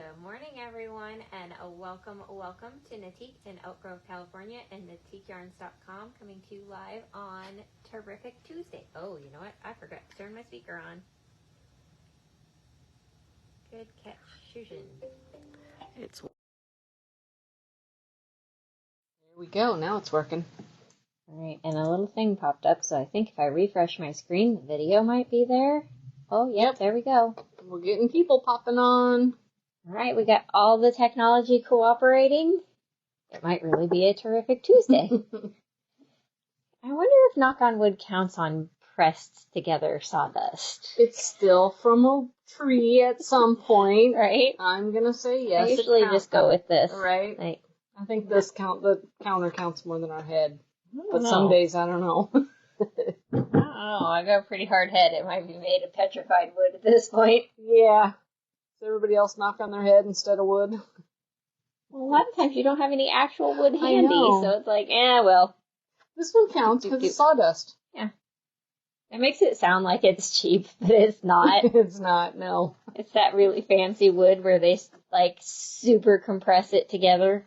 Good morning, everyone, and welcome to Knitique in Elk Grove, California, and KnitiqueYarns.com, coming to you live on Terrific Tuesday. Oh, you know what? I forgot to turn my speaker on. Good catch, Shushin. There we go. Now it's working. All right, and a little thing popped up, so I think if I refresh my screen, the video might be there. Oh, yep, there we go. We're getting people popping on. All right, we got all the technology cooperating. It might really be a terrific Tuesday. I wonder if knock on wood counts on pressed together sawdust. It's still from a tree at some point. Right? I'm going to say yes. I usually just go with this. Right? Like, I think the counter counts more than our head. But know. some days, I don't know. I don't know. I got a pretty hard head. It might be made of petrified wood at this point. Yeah. Does everybody else knock on their head instead of wood? Well, a lot of times you don't have any actual wood I handy, know. so it's like, well. This one counts because it's sawdust. Yeah. It makes it sound like it's cheap, but it's not. It's not, no. It's that really fancy wood where they, like, super compress it together.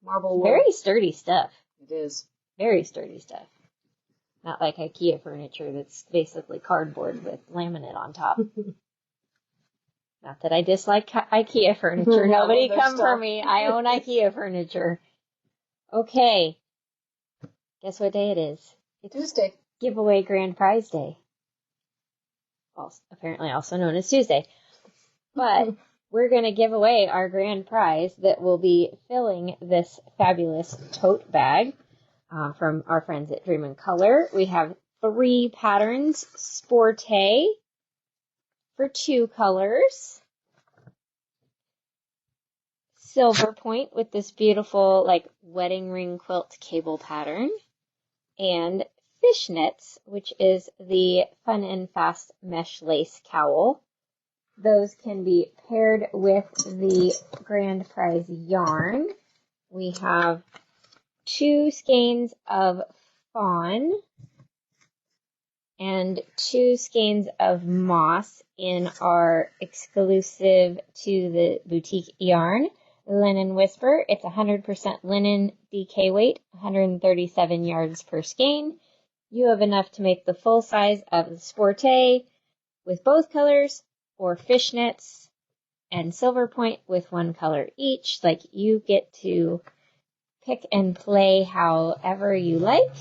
Marble wood. Very sturdy stuff. It is. Very sturdy stuff. Not like IKEA furniture that's basically cardboard with laminate on top. Not that I dislike IKEA furniture. Nobody come for me. I own IKEA furniture. Okay. Guess what day it is? It's Tuesday. Giveaway Grand Prize Day. Apparently also known as Tuesday. But we're going to give away our grand prize that will be filling this fabulous tote bag from our friends at Dream and Color. We have 3 patterns, Sporté for 2 colors, Silver Point with this beautiful like wedding ring quilt cable pattern, and Fishnets, which is the Fun and Fast mesh lace cowl. Those can be paired with the grand prize yarn. We have 2 skeins of fawn and 2 skeins of moss in our exclusive to the boutique yarn, Linen Whisper. It's 100% linen DK weight, 137 yards per skein. You have enough to make the full size of the Sporté with both colors, or Fishnets and Silver Point with 1 color each. Like, you get to pick and play however you like.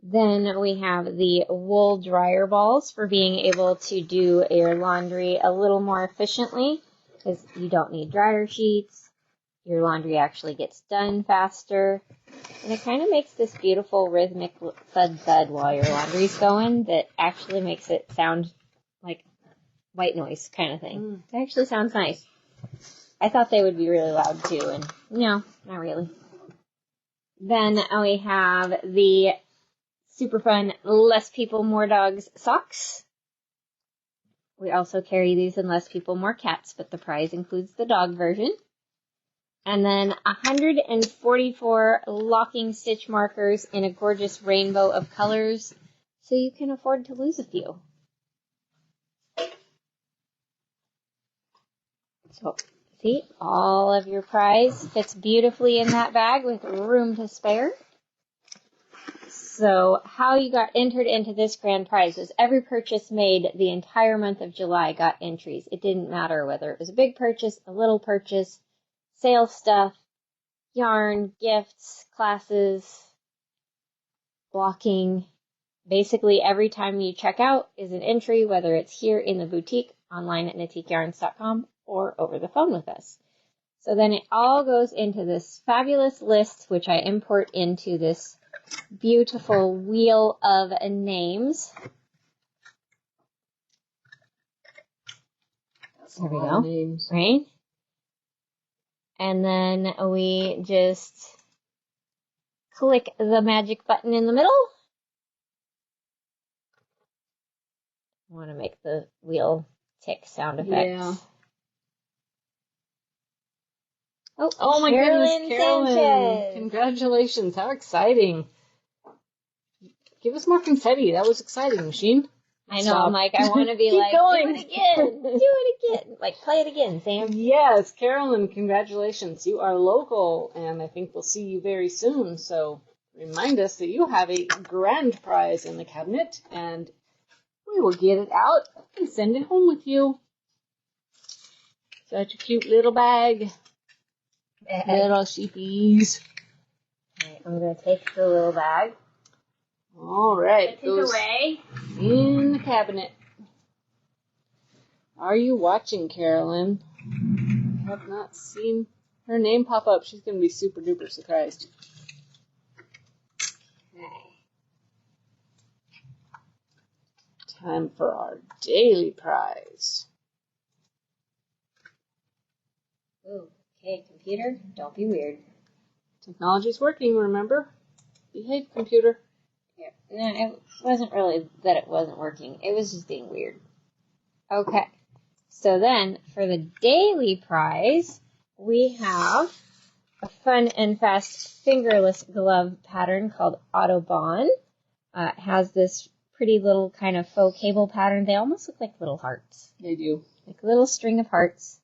Then we have the wool dryer balls for being able to do your laundry a little more efficiently, because you don't need dryer sheets. Your laundry actually gets done faster. And it kind of makes this beautiful rhythmic thud-thud while your laundry's going that actually makes it sound like white noise kind of thing. It actually sounds nice. I thought they would be really loud too, and no, not really. Then we have the super fun Less People, More Dogs socks. We also carry these in Less People, More Cats, but the prize includes the dog version. And then 144 locking stitch markers in a gorgeous rainbow of colors, so you can afford to lose a few. So, see, all of your prize fits beautifully in that bag with room to spare. So how you got entered into this grand prize is every purchase made the entire month of July got entries. It didn't matter whether it was a big purchase, a little purchase, sale stuff, yarn, gifts, classes, blocking. Basically, every time you check out is an entry, whether it's here in the boutique, online at KnitiqueYarns.com, or over the phone with us. So then it all goes into this fabulous list, which I import into this beautiful wheel of names. There we go. Names. Right? And then we just click the magic button in the middle. I want to make the wheel tick sound effects. Yeah. Oh my goodness, Carolyn. Sanchez. Congratulations. How exciting. Give us more confetti. That was exciting, Machine. I know, Stop. I'm like, I want to be Keep like, going. do it again, do it again. Like, play it again, Sam. Yes, Carolyn, congratulations. You are local, and I think we'll see you very soon. So remind us that you have a grand prize in the cabinet, and we will get it out and send it home with you. Such a cute little bag. Little sheepies. Alright, I'm going to take the little bag. All right. Take it away. In the cabinet. Are you watching, Carolyn? I have not seen her name pop up. She's going to be super duper surprised. Time for our daily prize. Ooh, okay, computer, don't be weird. Technology's working, remember? Behave, computer. Yeah, no, it wasn't really that it wasn't working. It was just being weird. Okay, so then for the daily prize, we have a fun and fast fingerless glove pattern called Autobahn. It has this pretty little kind of faux cable pattern. They almost look like little hearts. They do. Like a little string of hearts.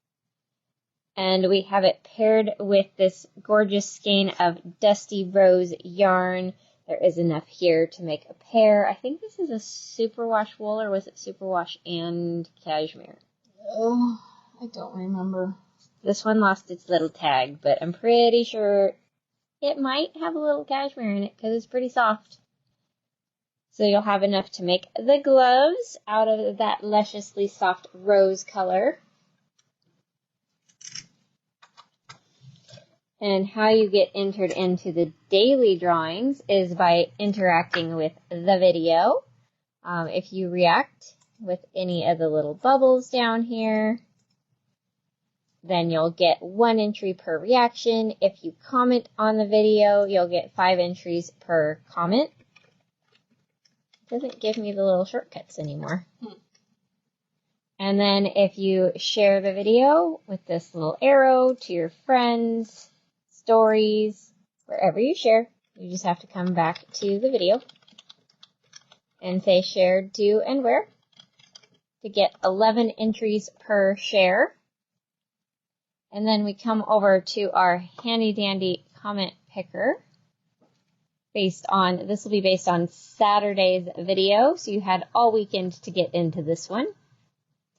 And we have it paired with this gorgeous skein of dusty rose yarn. There is enough here to make a pair. I think this is a superwash wool, or was it superwash and cashmere? Oh, I don't remember. This one lost its little tag, but I'm pretty sure it might have a little cashmere in it because it's pretty soft. So you'll have enough to make the gloves out of that lusciously soft rose color. And how you get entered into the daily drawings is by interacting with the video. If you react with any of the little bubbles down here, then you'll get 1 entry per reaction. If you comment on the video, you'll get 5 entries per comment. It doesn't give me the little shortcuts anymore. And then if you share the video with this little arrow to your friends, stories, wherever you share, you just have to come back to the video and say shared to and where to get 11 entries per share. And then we come over to our handy dandy comment picker this will be based on Saturday's video. So you had all weekend to get into this one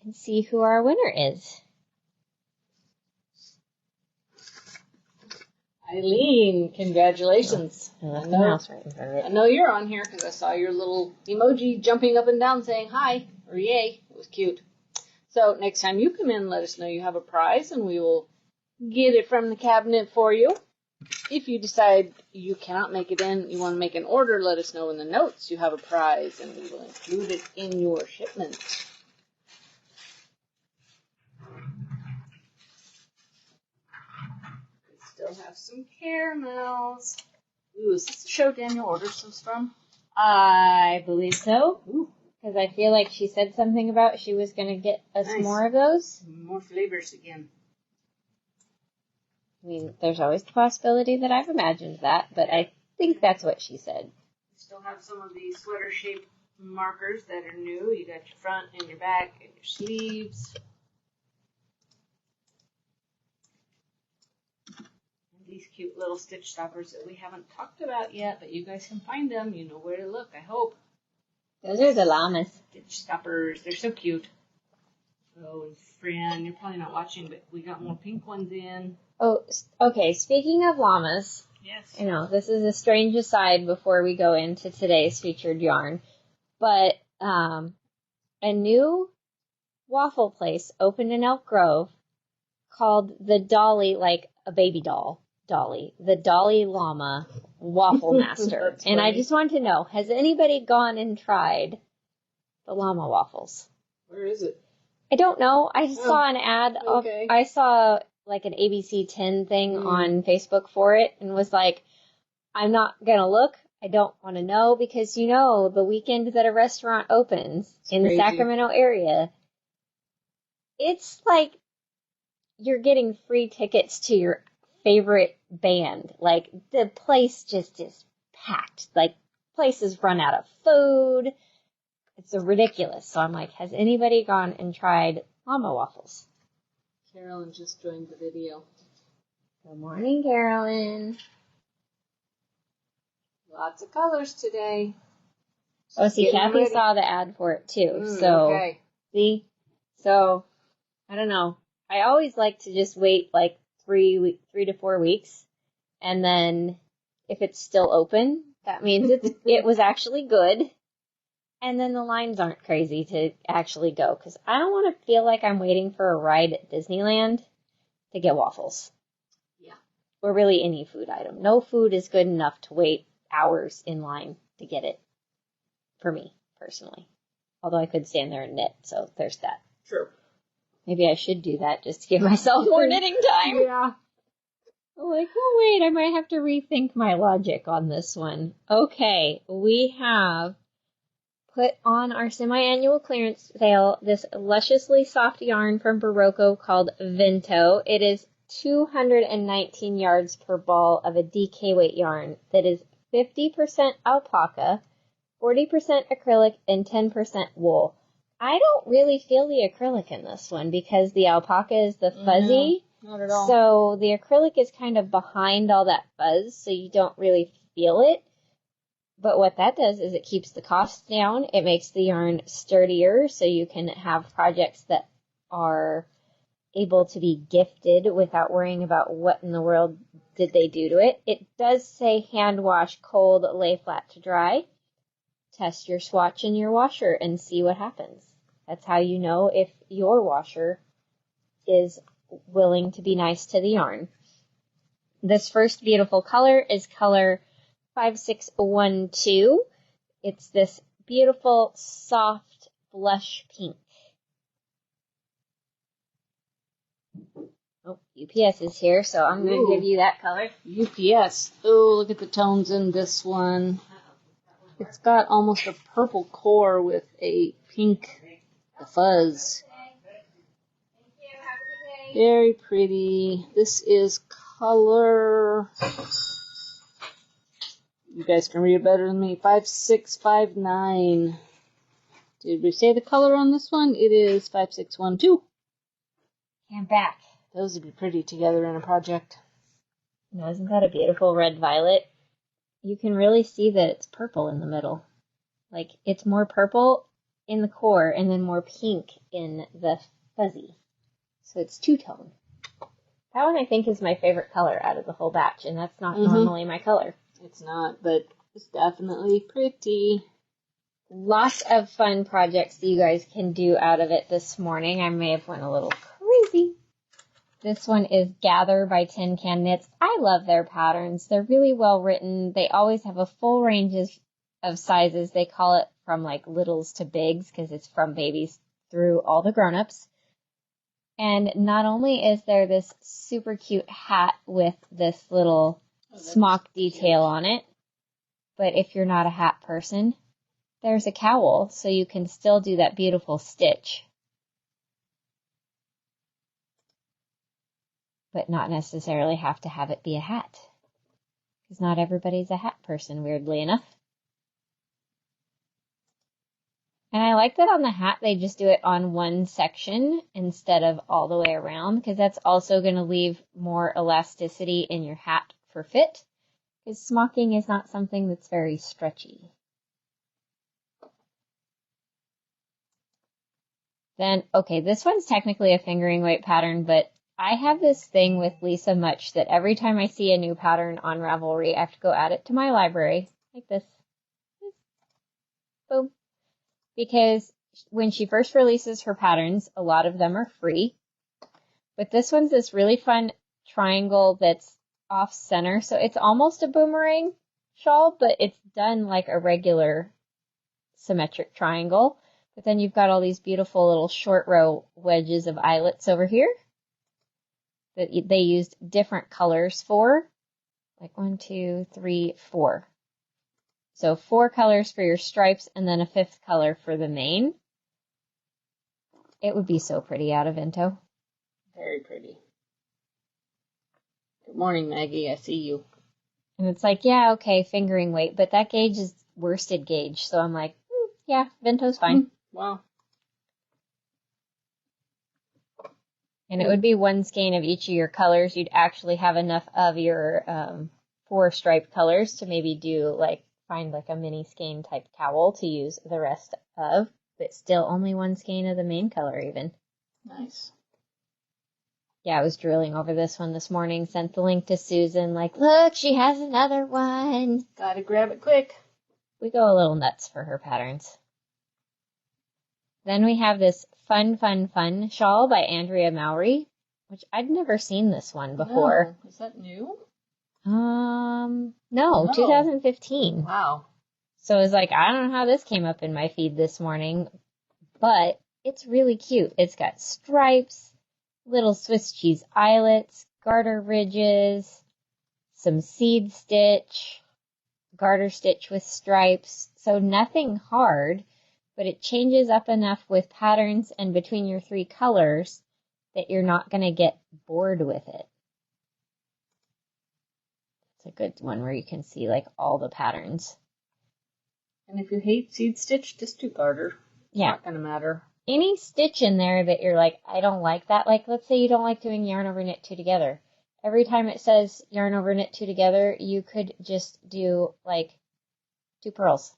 and see who our winner is. Eileen, congratulations. Nothing else right in front of it. I know you're on here because I saw your little emoji jumping up and down saying hi or yay. It was cute. So next time you come in, let us know you have a prize and we will get it from the cabinet for you. If you decide you cannot make it in, you want to make an order, let us know in the notes you have a prize and we will include it in your shipment. Still have some caramels. Ooh, is this the show Daniel orders those from? I believe so. Because I feel like she said something about she was going to get us more of those. More flavors again. I mean, there's always the possibility that I've imagined that, but I think that's what she said. We still have some of these sweater shape markers that are new. You got your front and your back and your sleeves. These cute little stitch stoppers that we haven't talked about yet, but you guys can find them. You know where to look, I hope. Those are the llamas. Stitch stoppers. They're so cute. Oh, and Fran, you're probably not watching, but we got more pink ones in. Oh, okay. Speaking of llamas, Yes. I know this is a strange aside before we go into today's featured yarn, but a new waffle place opened in Elk Grove called the Dolly, like a baby doll. Dolly, the Dolly Llama Waffle Master. And I just want to know, has anybody gone and tried the llama waffles? Where is it? I don't know. I saw an ad. Okay. I saw like an ABC 10 thing on Facebook for it and was like, I'm not going to look. I don't want to know because, you know, the weekend that a restaurant opens in the Sacramento area, it's like you're getting free tickets to your favorite band. Like, the place just is packed. Like, places run out of food. It's ridiculous. So I'm like, has anybody gone and tried llama waffles? Carolyn just joined the video. Good morning, Carolyn. Lots of colors today. Oh, see, Getting Kathy ready. saw the ad for it too. So, okay. see? So, I don't know. I always like to just wait like 3 to 4 weeks. And then if it's still open, that means it was actually good. And then the lines aren't crazy to actually go. Because I don't want to feel like I'm waiting for a ride at Disneyland to get waffles. Yeah. Or really any food item. No food is good enough to wait hours in line to get it. For me, personally. Although I could stand there and knit, so there's that. True. Maybe I should do that just to give myself more knitting time. Yeah. Like, oh wait, I might have to rethink my logic on this one. Okay, we have put on our semi-annual clearance sale this lusciously soft yarn from Berroco called Vento. It is 219 yards per ball of a DK weight yarn that is 50% alpaca, 40% acrylic, and 10% wool. I don't really feel the acrylic in this one because the alpaca is the fuzzy. Not at all. So the acrylic is kind of behind all that fuzz, so you don't really feel it. But what that does is it keeps the cost down. It makes the yarn sturdier, so you can have projects that are able to be gifted without worrying about what in the world did they do to it. It does say hand wash, cold, lay flat to dry. Test your swatch in your washer and see what happens. That's how you know if your washer is willing to be nice to the yarn. This first beautiful color is color 5612. It's this beautiful, soft, blush pink. Oh, UPS is here, so I'm going to give you that color. UPS. Oh, look at the tones in this one. It's got almost a purple core with a pink fuzz. Very pretty. This is color... You guys can read it better than me. 5659. Did we say the color on this one? It is 5612. And back. Those would be pretty together in a project. Now, isn't that a beautiful red violet? You can really see that it's purple in the middle. Like, it's more purple in the core and then more pink in the fuzzy. So it's two-tone. That one I think is my favorite color out of the whole batch, and that's not normally my color. It's not, but it's definitely pretty. Lots of fun projects that you guys can do out of it this morning. I may have went a little crazy. This one is Gather by Tin Can Knits. I love their patterns. They're really well written. They always have a full range of sizes. They call it from like littles to bigs because it's from babies through all the grown-ups. And not only is there this super cute hat with this little smock detail on it, but if you're not a hat person, there's a cowl so you can still do that beautiful stitch. But not necessarily have to have it be a hat. Because not everybody's a hat person, weirdly enough. And I like that on the hat they just do it on one section instead of all the way around, because that's also going to leave more elasticity in your hat for fit, because smocking is not something that's very stretchy. Then, okay, this one's technically a fingering weight pattern, but I have this thing with Lisa Much that every time I see a new pattern on Ravelry, I have to go add it to my library, like this. Boom. Because when she first releases her patterns, a lot of them are free. But this one's this really fun triangle that's off center. So it's almost a boomerang shawl, but it's done like a regular symmetric triangle. But then you've got all these beautiful little short row wedges of eyelets over here that they used different colors for. Like 1, 2, 3, 4. So 4 colors for your stripes and then a 5th color for the mane. It would be so pretty out of Vento. Very pretty. Good morning, Maggie. I see you. And it's like, yeah, okay, fingering weight, but that gauge is worsted gauge. So I'm like, Yeah, Vento's fine. Wow. And it would be one skein of each of your colors. You'd actually have enough of your 4 striped colors to maybe do like, find like a mini skein type cowl to use the rest of, but still only one skein of the main color even. Nice. Yeah, I was drilling over this one this morning, sent the link to Susan, like, look, she has another one. Gotta grab it quick. We go a little nuts for her patterns. Then we have this Fun, Fun, Fun shawl by Andrea Mowry, which I'd never seen this one before. No. Is that new? No, 2015. Wow. So it's like, I don't know how this came up in my feed this morning, but it's really cute. It's got stripes, little Swiss cheese eyelets, garter ridges, some seed stitch, garter stitch with stripes. So nothing hard, but it changes up enough with patterns and between your 3 colors that you're not going to get bored with it. It's a good one where you can see like all the patterns. And if you hate seed stitch, just do garter. It's not going to matter. Any stitch in there that you're like, I don't like that. Like, let's say you don't like doing yarn over knit 2 together. Every time it says yarn over knit 2 together, you could just do like 2 purls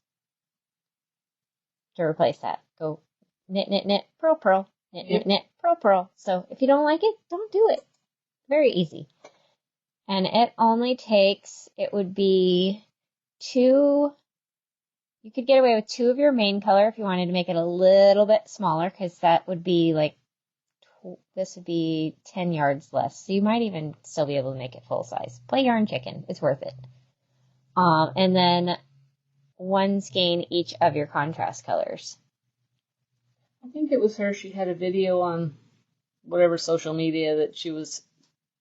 to replace that. Go knit, knit, knit, purl, purl, knit, knit, knit, purl, purl. So if you don't like it, don't do it. Very easy. And it only takes, it would be 2, you could get away with 2 of your main color if you wanted to make it a little bit smaller, because that would be like, this would be 10 yards less. So you might even still be able to make it full size. Play yarn chicken. It's worth it. And then 1 skein each of your contrast colors. I think it was her. She had a video on whatever social media that she was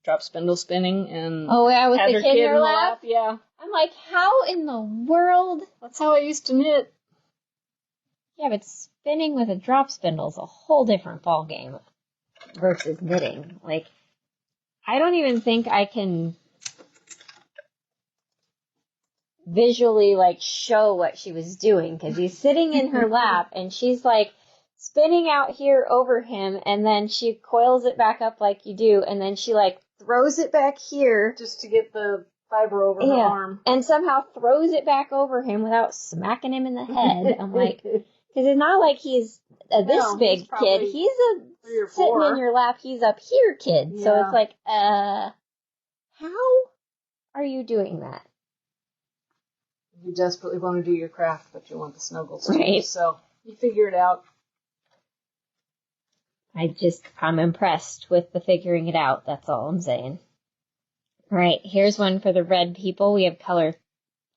drop spindle spinning and with had the her kid in her lap. lap? Yeah. I'm like, how in the world? That's how I used to knit. Yeah, but spinning with a drop spindle is a whole different ball game versus knitting. Like, I don't even think I can visually like show what she was doing, because he's sitting in her lap and she's like spinning out here over him, and then she coils it back up like you do, and then she like throws it back here just to get the fiber over her arm, and somehow throws it back over him without smacking him in the head. I'm like, because it's not like he's this big kid. He's sitting in your lap. He's up here, kid. Yeah. So it's like, how are you doing that? You desperately want to do your craft, but you want the snuggles too. Right. So you figure it out. I'm impressed with the figuring it out. That's all I'm saying. All right, here's one for the red people. We have color,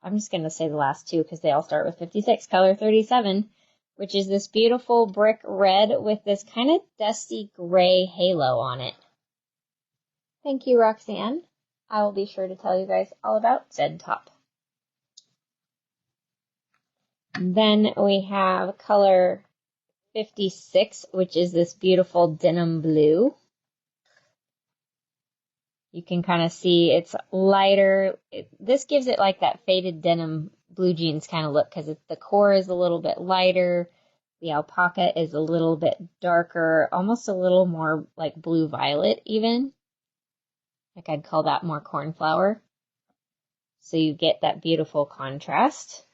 I'm just going to say the last 2 because they all start with 56, color 37, which is this beautiful brick red with this kind of dusty gray halo on it. Thank you, Roxanne. I will be sure to tell you guys all about said top. Then we have color 56, which is this beautiful denim blue. You can kind of see it's lighter. This gives it like that faded denim blue jeans kind of look, because the core is a little bit lighter. The alpaca is a little bit darker, almost a little more like blue violet even. Like I'd call that more cornflower. So you get that beautiful contrast.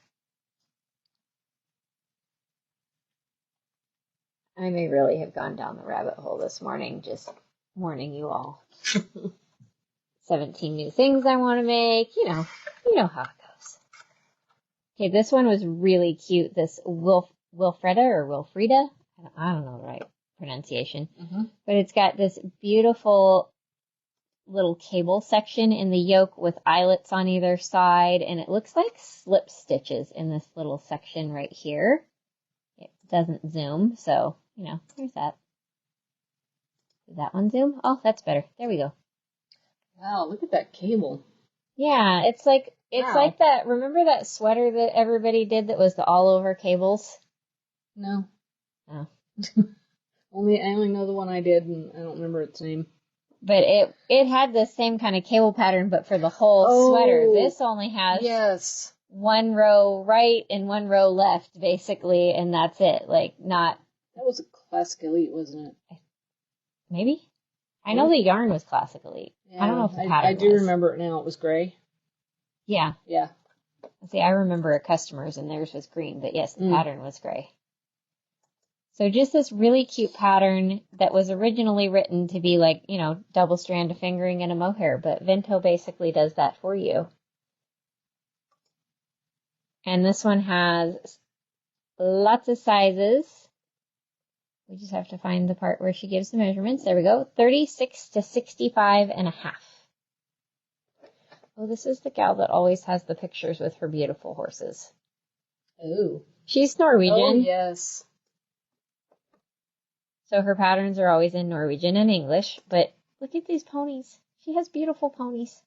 I may really have gone down the rabbit hole this morning, just warning you all. 17 new things I want to make. You know how it goes. Okay, this one was really cute. This Wilfreda or Wilfrida. I don't know the right pronunciation. Mm-hmm. But it's got this beautiful little cable section in the yoke with eyelets on either side. And it looks like slip stitches in this little section right here. It doesn't zoom, so, there's that. Did that one zoom? Oh, that's better. There we go. Wow, look at that cable. Yeah, it's like that. Remember that sweater that everybody did that was the all over cables? No. Oh. I only know the one I did, and I don't remember its name. But it had the same kind of cable pattern, but for the whole sweater. This only has one row right and one row left, basically, and that's it. Like, not... That was a Classic Elite, wasn't it? Maybe? I know the yarn was Classic Elite. Yeah, I don't know if the pattern I do was. remember it now. It was gray. Yeah. Yeah. See, I remember a customer's and theirs was green, but yes, the pattern was gray. So just this really cute pattern that was originally written to be like, you know, double strand of fingering and a mohair, but Vento basically does that for you. And this one has lots of sizes. We just have to find the part where she gives the measurements. There we go. 36 to 65 and a half. Oh, this is the gal that always has the pictures with her beautiful horses. Oh. She's Norwegian. Oh, yes. So her patterns are always in Norwegian and English, but look at these ponies. She has beautiful ponies.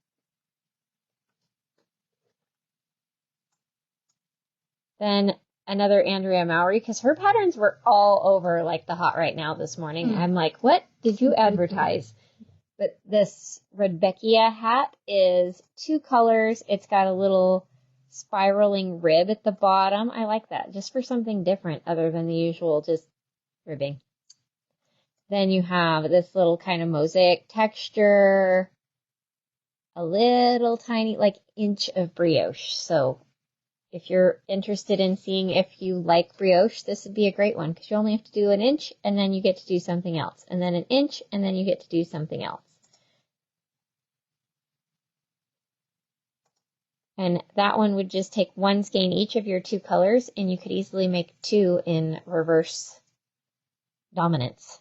Then another Andrea Mowry, because her patterns were all over like the Hot Right Now this morning. I'm like, what did you advertise? But this Rebecca hat is 2 colors. It's got a little spiraling rib at the bottom. I like that, just for something different other than the usual just ribbing. Then you have this little kind of mosaic texture, a little tiny, like, inch of brioche. So if you're interested in seeing if you like brioche, this would be a great one because you only have to do an inch and then you get to do something else. And then an inch and then you get to do something else. And that one would just take 1 skein each of your 2 colors and you could easily make 2 in reverse dominance.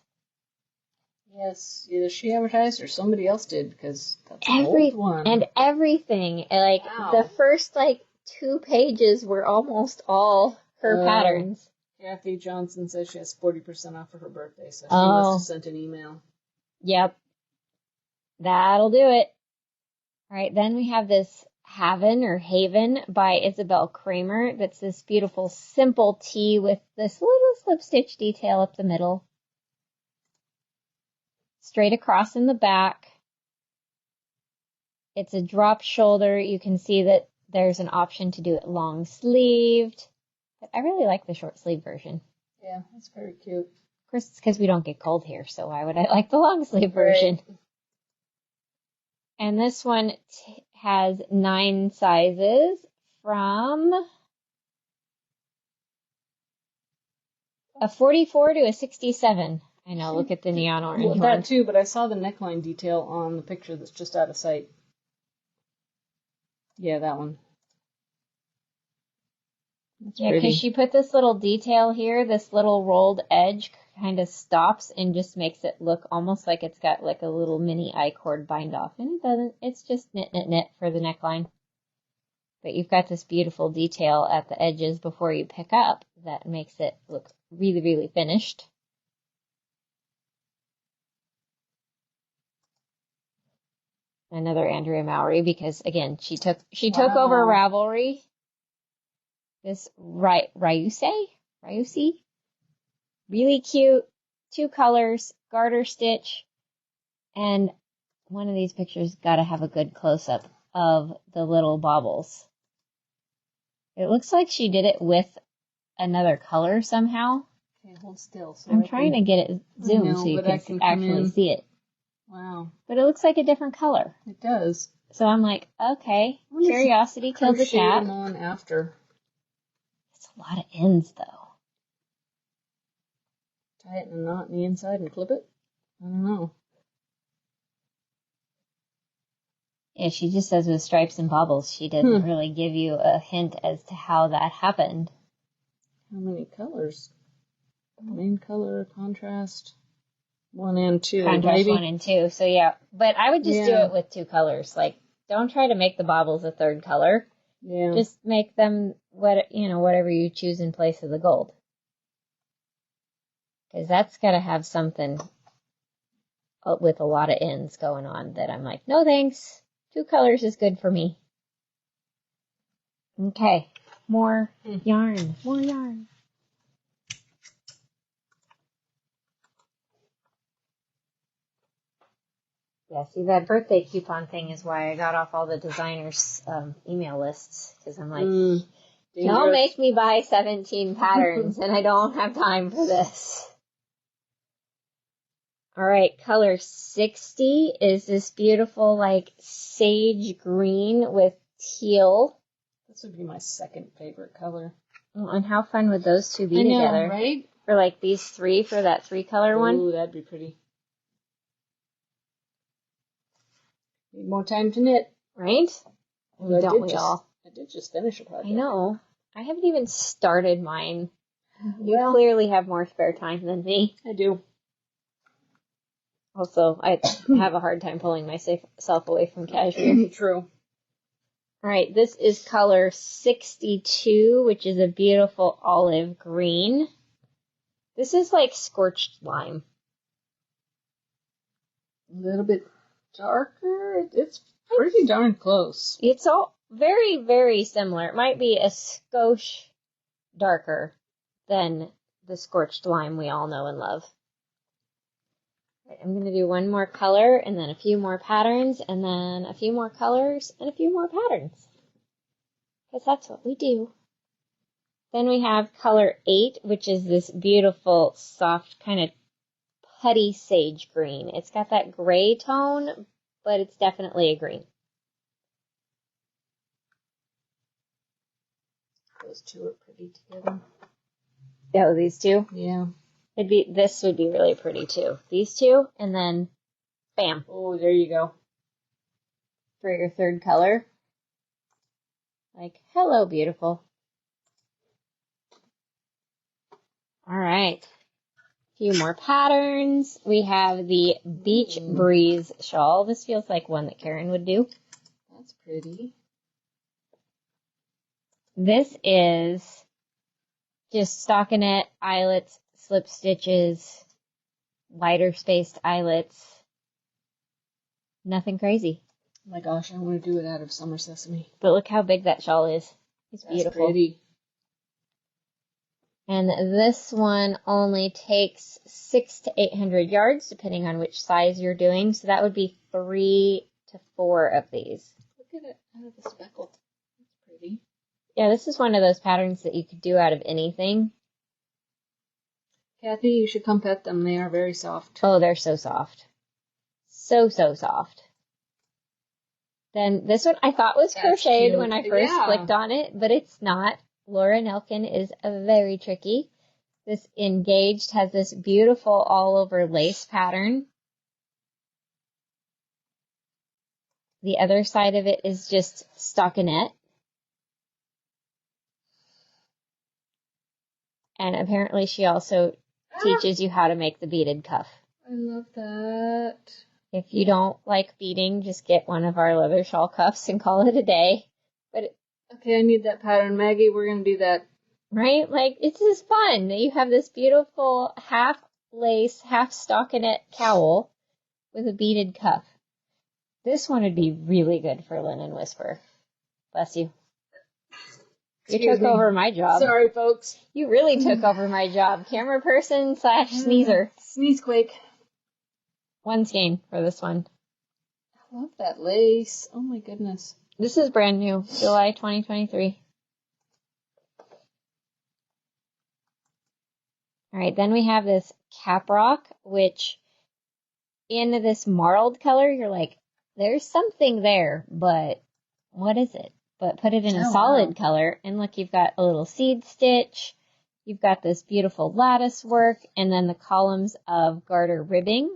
Yes, either she advertised or somebody else did because that's an old one. And everything. Like, the first, like, 2 pages were almost all her patterns. Kathy Johnson says she has 40% off for her birthday, so she must have sent an email. Yep. That'll do it. All right, then we have this Haven by Isabel Kramer. That's this beautiful, simple tee with this little slip stitch detail up the middle. Straight across in the back. It's a drop shoulder. You can see that there's an option to do it long sleeved. But I really like the short sleeve version. Yeah, that's very cute. Of course, it's because we don't get cold here, so why would I like the long sleeve version? Right. And this one has 9 sizes from a 44 to a 67. I know, look at the neon orange one. That too, but I saw the neckline detail on the picture that's just out of sight. Yeah, that one. That's yeah, because she put this little detail here, this little rolled edge kind of stops and just makes it look almost like it's got like a little mini I-cord bind off. And it doesn't. It's just knit for the neckline. But you've got this beautiful detail at the edges before you pick up that makes it look really, really finished. Another Andrea Mowry because, again, she took over Ravelry. This Ryusei? Really cute. 2 colors, garter stitch, and one of these pictures got to have a good close-up of the little baubles. It looks like she did it with another color somehow. Okay, hold still. So I'm trying to get it zoomed so you can actually see it. Wow. But it looks like a different color. It does. So I'm like, okay, curiosity killed the cat. Them on after. It's a lot of ends, though. Tie it in a knot in the inside and clip it? I don't know. Yeah, she just says with stripes and baubles. She doesn't really give you a hint as to how that happened. How many colors? Main color, contrast, 1 and 2. Contrast maybe? 1 and 2. So yeah, but I would just do it with 2 colors. Like, don't try to make the baubles a 3rd color. Yeah. Just make them whatever you choose in place of the gold. Because that's got to have something with a lot of ends going on that I'm like, no thanks. 2 colors is good for me. Okay, more yarn. Yeah, see, that birthday coupon thing is why I got off all the designers' email lists. Because I'm like, don't make me buy 17 patterns, and I don't have time for this. All right, color 60 is this beautiful, like, sage green with teal. This would be my second favorite color. Oh, and how fun would those two be I know, together? right? For, like, these three, for that 3-color one? Ooh, that'd be pretty. Need more time to knit. Right? Well, Don't we all? I did just finish a project. I know. I haven't even started mine. You Well, clearly have more spare time than me. I do. Also, I have a hard time pulling myself away from cashmere. True. All right, this is color 62, which is a beautiful olive green. This is like scorched lime. A little bit darker. It's pretty darn close. It's all very, very similar. It might be a skosh darker than the scorched lime we all know and love. I'm going to do one more color, and then a few more patterns, and then a few more colors, and a few more patterns. Because that's what we do. Then we have color 8, which is this beautiful, soft, kind of putty sage green. It's got that gray tone, but it's definitely a green. Those two are pretty together. Oh, these two? Yeah. This would be really pretty too. These two, and then bam. Oh, there you go. For your third color. Like, hello, beautiful. All right. A few more patterns. We have the Beach Breeze shawl. This feels like one that Karen would do. That's pretty. This is just stockinette, eyelets, slip stitches, lighter spaced eyelets. Nothing crazy. Oh my gosh, I want to do it out of summer sesame. But look how big that shawl is. It's beautiful. That's pretty. And this one only takes 600 to 800 yards, depending on which size you're doing. So that would be 3 to 4 of these. Look at it out of the speckle. That's pretty. Yeah, this is one of those patterns that you could do out of anything. Kathy, you should come pet them. They are very soft. Oh, they're so soft. So, so soft. Then this one I thought was crocheted when I first clicked on it, but it's not. Laura Nelkin is very tricky. This Engaged has this beautiful all over lace pattern. The other side of it is just stockinette. And apparently she also teaches you how to make the beaded cuff. I love that. If you don't like beading, just get one of our leather shawl cuffs and call it a day. But okay, I need that pattern. Maggie, we're going to do that. Right? Like, it's just fun. You have this beautiful half lace, half stockinette cowl with a beaded cuff. This one would be really good for Linen Whisper. Bless you. You took over my job. Sorry, folks. You really took over my job. Camera person / sneezer. Sneezequake. One skein for this one. I love that lace. Oh my goodness. This is brand new. July 2023. Alright, then we have this Caprock, which in this marled color, you're like, there's something there, but what is it? But put it in a solid color, and look, you've got a little seed stitch, you've got this beautiful lattice work, and then the columns of garter ribbing.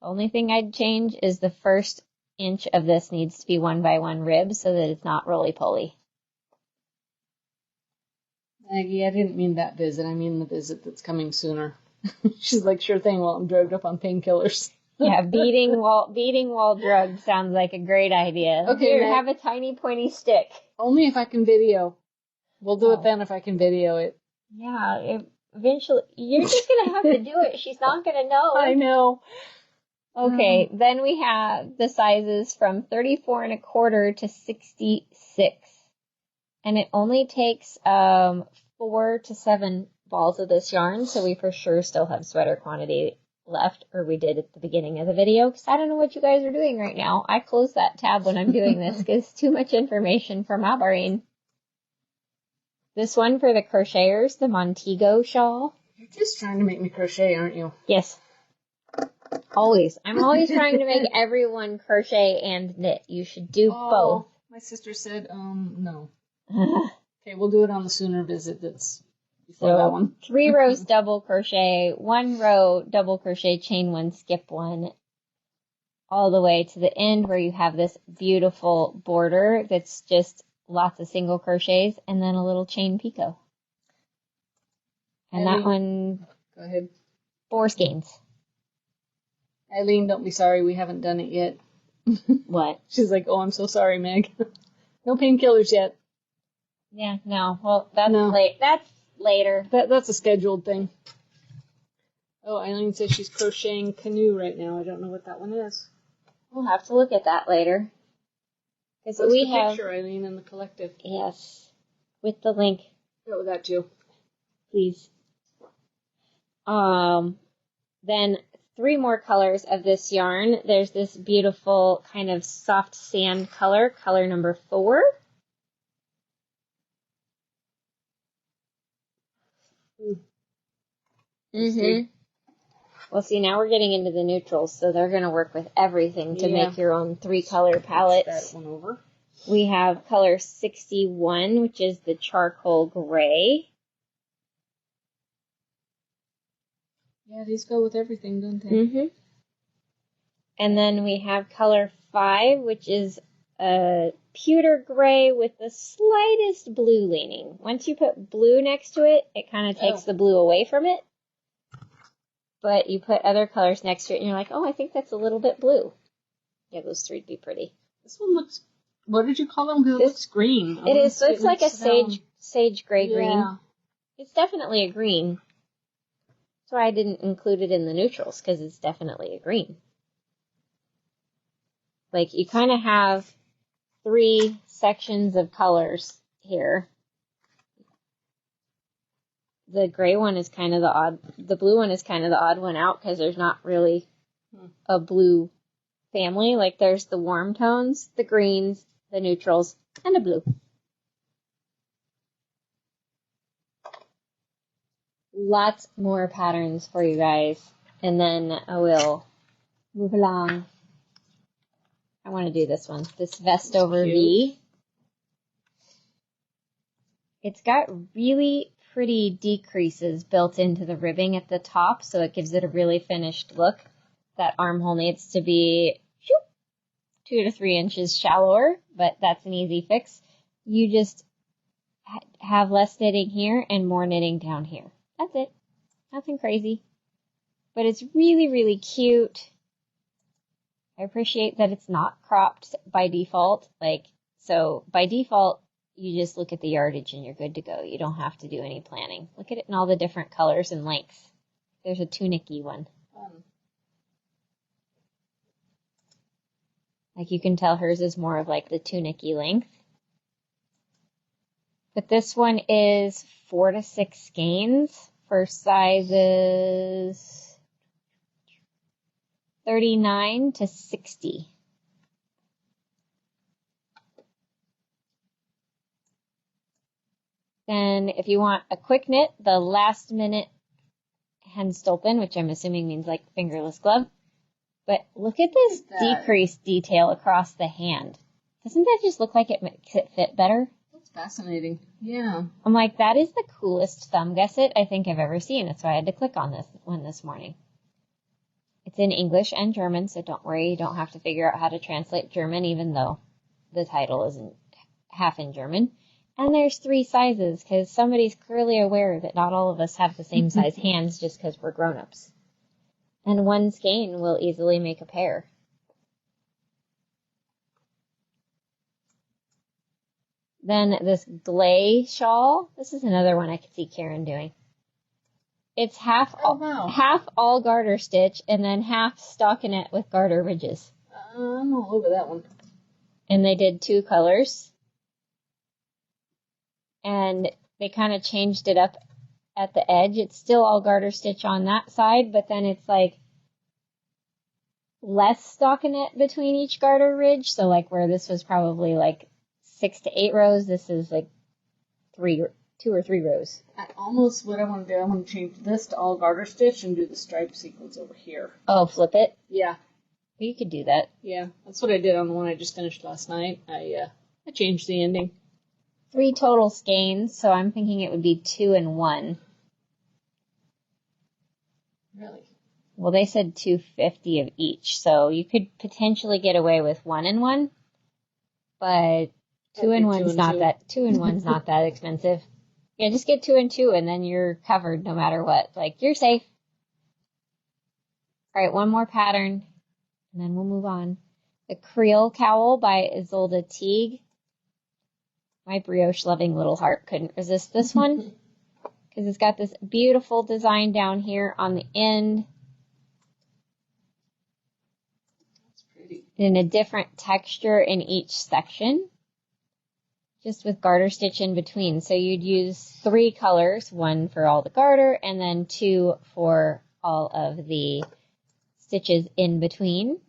The only thing I'd change is the first inch of this needs to be 1 by 1 rib so that it's not roly-poly. Maggie, I didn't mean that visit. I mean the visit that's coming sooner. She's like, sure thing, while I'm drugged up on painkillers. Yeah, beating while drugged sounds like a great idea. Okay, here, have a tiny pointy stick. Only if I can video. We'll do it then if I can video it. Yeah, eventually, you're just gonna have to do it. She's not gonna know. I know. Okay, then we have the sizes from 34 1/4 to 66. And it only takes 4 to 7 balls of this yarn, so we for sure still have sweater quantity left, or we did at the beginning of the video, because I don't know what you guys are doing right now. I close that tab when I'm doing this because it's too much information for my brain. This one for the crocheters, the Montego shawl. You're just trying to make me crochet, aren't you? Yes. Always. I'm always trying to make everyone crochet and knit. You should do both. My sister said, no. Okay, we'll do it on the sooner visit that's before that one. 3 rows double crochet, 1 row double crochet, chain 1, skip 1, all the way to the end where you have this beautiful border that's just lots of single crochets and then a little chain picot. And that one, go ahead. 4 skeins. Eileen, don't be sorry, we haven't done it yet. What? She's like, oh, I'm so sorry, Meg. No painkillers yet. Yeah, no. Well, that's late. That's later. That's a scheduled thing. Oh, Eileen says she's crocheting canoe right now. I don't know what that one is. We'll have to look at that later. Because we have picture, Eileen, in the collective. Yes, with the link. Oh, that too. Please. Then 3 more colors of this yarn. There's this beautiful kind of soft sand color, color number 4. Mm-hmm. Well, see, now we're getting into the neutrals, so they're going to work with everything to make your own 3-color palettes. That one over. We have color 61, which is the charcoal gray. Yeah, these go with everything, don't they? Mm-hmm. And then we have color 5, which is a pewter gray with the slightest blue leaning. Once you put blue next to it, it kind of takes the blue away from it. But you put other colors next to it, and you're like, oh, I think that's a little bit blue. Yeah, those 3'd be pretty. This one looks, what did you call them? Because it looks green. It is. So it's like a sage gray green. It's definitely a green. That's why I didn't include it in the neutrals, because it's definitely a green. Like, you kind of have 3 sections of colors here. The gray one is kind of the blue one is kind of the odd one out because there's not really a blue family. Like, there's the warm tones, the greens, the neutrals, and a blue. Lots more patterns for you guys. And then I will move along. I want to do this one. This vest over V. It's got really pretty decreases built into the ribbing at the top, so it gives it a really finished look. That armhole needs to be 2 to 3 inches shallower, but that's an easy fix. You just have less knitting here and more knitting down here. That's it. Nothing crazy. But it's really, really cute. I appreciate that it's not cropped by default. So by default, you just look at the yardage and you're good to go. You don't have to do any planning. Look at it in all the different colors and lengths. There's a tunic-y one. Like, you can tell hers is more of like the tunic-y length. But this one is 4 to 6 skeins for sizes 39 to 60. Then if you want a quick knit, the last minute Handstolpen, which I'm assuming means like fingerless glove. But look at this decreased detail across the hand. Doesn't that just look like it makes it fit better? That's fascinating. Yeah. I'm like, that is the coolest thumb gusset I think I've ever seen. That's why I had to click on this one this morning. It's in English and German, so don't worry. You don't have to figure out how to translate German, even though the title isn't half in German. And there's 3 sizes, because somebody's clearly aware that not all of us have the same size hands just because we're grown-ups. And 1 skein will easily make a pair. Then this Glay shawl. This is another one I could see Karen doing. It's half all garter stitch and then half stockinette with garter ridges. I'm all over that one. And they did 2 colors. And they kind of changed it up at the edge. It's still all garter stitch on that side, but then it's like less stockinette between each garter ridge. So like where this was probably like 6 to 8 rows, this is like 2 or 3 rows. Almost what I want to do, I want to change this to all garter stitch and do the stripe sequence over here. Oh, flip it? Yeah. You could do that. Yeah, that's what I did on the one I just finished last night. I changed the ending. 3 total skeins, so I'm thinking it would be 2 and 1. Really? Well, they said 250 of each, so you could potentially get away with 1 and 1, but 2 and 1's not that 2 and 1's not that expensive. Yeah, just get 2 and 2, and then you're covered no matter what. Like, you're safe. All right, one more pattern, and then we'll move on. The Creole Cowl by Isolde Teague. My brioche-loving little heart couldn't resist this one, because it's got this beautiful design down here on the end. That's pretty. In a different texture in each section, just with garter stitch in between. So you'd use 3 colors, 1 for all the garter, and then 2 for all of the stitches in between.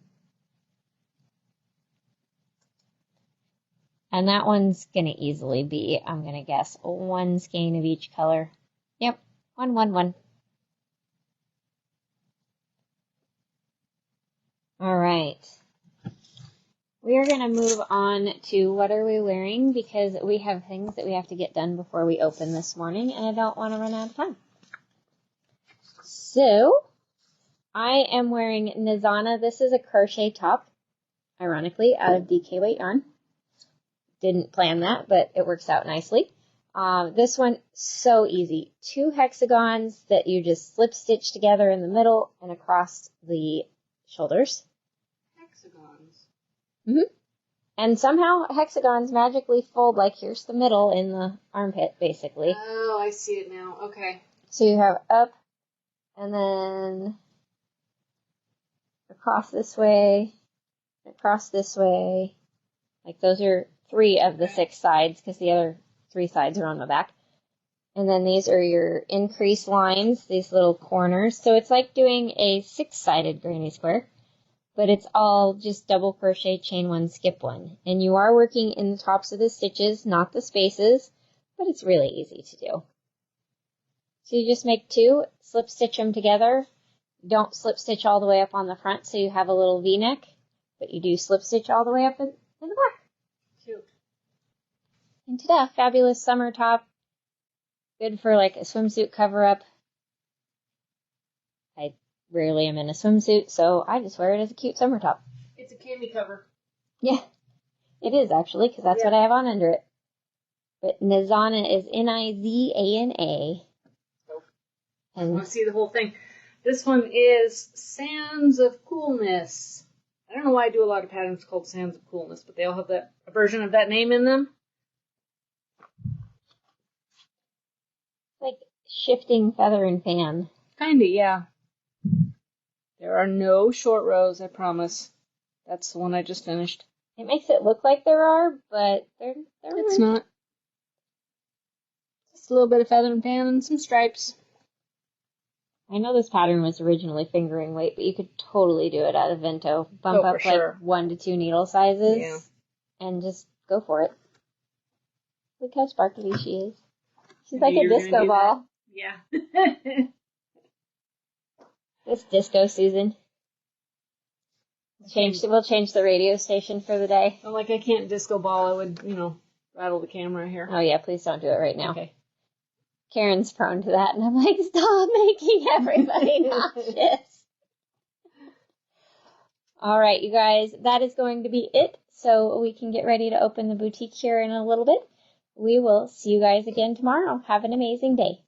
And that one's going to easily be, I'm going to guess, 1 skein of each color. Yep, 1, 1, 1. All right. We are going to move on to what are we wearing, because we have things that we have to get done before we open this morning, and I don't want to run out of time. So, I am wearing Nizana. This is a crochet top, ironically, out of DK Weight yarn. Didn't plan that, but it works out nicely. This one, so easy. 2 hexagons that you just slip stitch together in the middle and across the shoulders. Hexagons. Mm-hmm. And somehow hexagons magically fold like here's the middle in the armpit, basically. Oh, I see it now. Okay. So you have up and then across this way, across this way. Like those are 3 of the 6 sides, because the other 3 sides are on the back. And then these are your increase lines, these little corners. So it's like doing a 6-sided granny square, but it's all just double crochet, chain 1, skip 1. And you are working in the tops of the stitches, not the spaces, but it's really easy to do. So you just make 2, slip stitch them together. Don't slip stitch all the way up on the front so you have a little V-neck, but you do slip stitch all the way up in the back. Cute. And ta-da, fabulous summer top. Good for like a swimsuit cover-up. I rarely am in a swimsuit, so I just wear it as a cute summer top. It's a cami cover. Yeah, it is actually, because that's what I have on under it. But Nizana is Nizana. Oh. And I want to see the whole thing. This one is Sands of Coolness. I don't know why I do a lot of patterns called Sands of Coolness, but they all have a version of that name in them. Like shifting feather and fan. Kinda, yeah. There are no short rows, I promise. That's the one I just finished. It makes it look like there are, but they're It's not. Just a little bit of feather and fan and some stripes. I know this pattern was originally fingering weight, but you could totally do it out of Vento. Bump up like 1 to 2 needle sizes, and just go for it. Look how sparkly she is. She's like a disco ball. Yeah. It's disco season. We'll change the radio station for the day. I'm like, I can't disco ball. I would, rattle the camera here. Oh yeah, please don't do it right now. Okay. Karen's prone to that, and I'm like, stop making everybody nauseous. All right, you guys, that is going to be it. So we can get ready to open the boutique here in a little bit. We will see you guys again tomorrow. Have an amazing day.